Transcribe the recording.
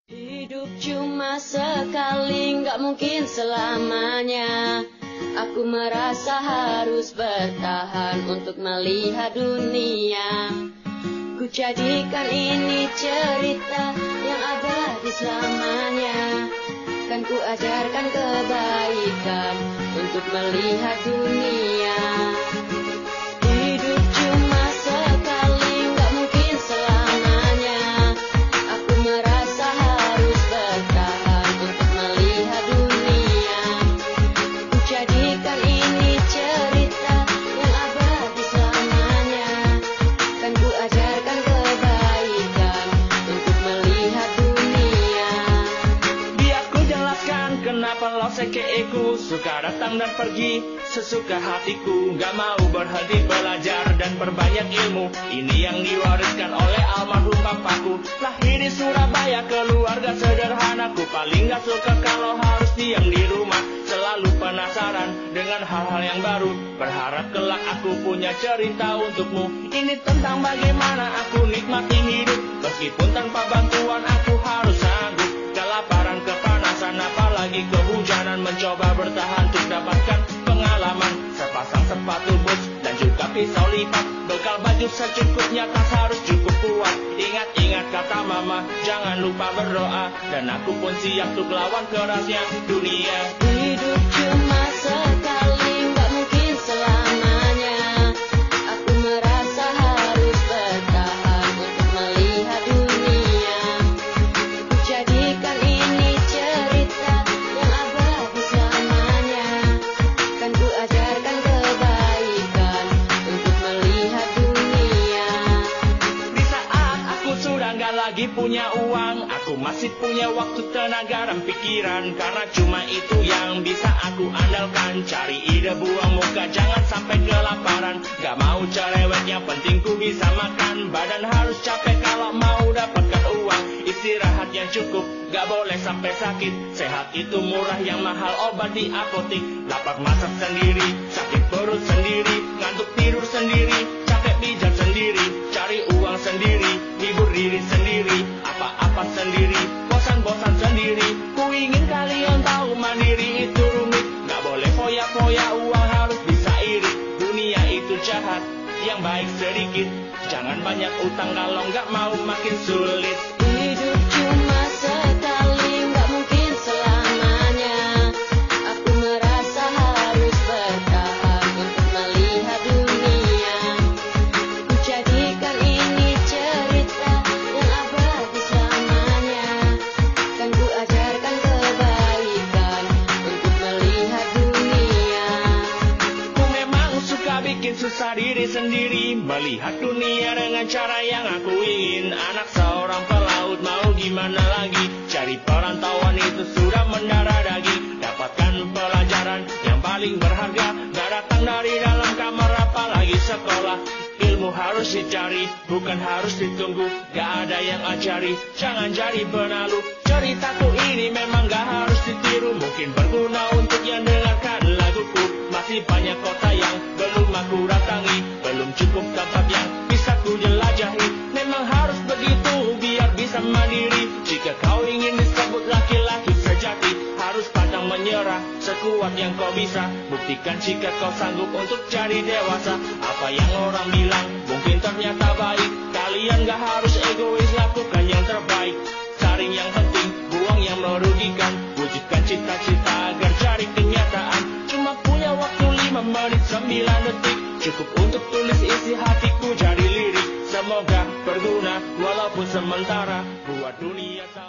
Hidup cuma sekali, gak mungkin selamanya. Aku merasa harus bertahan untuk melihat dunia. Ku jadikan ini cerita yang abadi selamanya. Kan ku ajarkan kebaikan untuk melihat dunia. Hidup cuma sekali, gak mungkin selamanya. Aku merasa harus bertahan untuk melihat dunia. Ku jadikan ini cerita yang abadi selamanya. Kan ku ajarkan kebaikan untuk melihat dunia. Biar ku jelaskan kenapa lo sekeeku suka datang dan pergi sesuka hatiku. Gak mau berhenti belajar dan perbanyak ilmu. Ini yang diwariskan oleh almarhum papaku. Lahir di Surabaya, keluarga sederhanaku. Paling gak suka kalau harus diam di rumah. Selalu penasaran dengan hal-hal yang baru. Berharap kelak aku punya cerita untukmu. Ini tentang bagaimana aku nikmati hidup. Meskipun tanpa bantuan aku harus sanggup. Kelaparan, kepanasan, apalagi kehujanan. Mencoba bertahan untuk dapatkan pengalaman. Sepasang sepatu boots dan juga pisau lipat. Bekal baju secukupnya, tas harus cukup kuat. Ingat-ingat kata mama, jangan lupa berdoa. Dan aku pun siap untuk lawan kerasnya dunia. Hidup cuma sekali, gak mungkin selamanya. Aku merasa harus bertahan untuk melihat dunia. Ku jadikan ini cerita yang abadi selamanya. Kan ku ajarkan kebaikan untuk melihat dunia. Di saat aku sudah gak lagi punya uang, aku masih punya waktu, tenaga dan pikiran. Karena cuma itu yang bisa aku andalkan. Cari ide, buang muka, jangan sampai kelaparan. Gak mau cerewet, yang penting ku bisa makan. Badan harus capek kalau mau dapatkan uang. Istirahat yang cukup, gak boleh sampai sakit. Sehat itu murah, yang mahal obat di apotik. Lapar masak sendiri, sakit perut sendiri. Ngantuk tidur sendiri, capek pijat sendiri. Cari uang sendiri, hibur diri sendiri. Apa-apa sendiri, bosan-bosan sendiri. Ku ingin kalian tahu mandiri itu rumit. Gak boleh foya-foya, uang harus bisa irit. Dunia itu jahat, yang baik sedikit. Jangan banyak utang kalau gak mau makin sulit. Hidup cuma sekali, gak mungkin selamanya. Aku merasa harus bertahan untuk melihat dunia. Ku jadikan ini cerita yang abadi selamanya. Kan ku ajarkan kebaikan untuk melihat dunia. Ku memang suka bikin susah diri sendiri. Melihat dunia dengan cara yang aku ingin. Anak seorang pelaut, mau gimana lagi. Cari perantauan itu sudah mendarah daging. Dapatkan pelajaran yang paling berharga. Gak datang dari dalam kamar, apalagi sekolah. Ilmu harus dicari, bukan harus ditunggu. Gak ada yang ajari, jangan jadi benalu. Ceritaku ini memang gak harus ditiru. Mungkin berguna untuk yang dengarkan laguku. Masih banyak kota yang belum aku datangi. Belum cukup tempat yang bisa ku jelajahi. Memang harus begitu biar bisa mandiri. Jika kau ingin disebut laki-laki sejati, harus pantang menyerah sekuat yang kau bisa. Buktikan jika kau sanggup untuk jadi dewasa. Apa yang orang bilang mungkin ternyata baik. Kalian gak harus egois, lakukan yang terbaik. Saring yang penting, buang yang merugikan. Wujudkan cita-cita agar cari kenyataan. Cuma punya waktu 5 menit 9 detik. Cukup untuk tulis isi hatiku jadi lirik. Semoga berguna walaupun sementara. Buat dunia tahu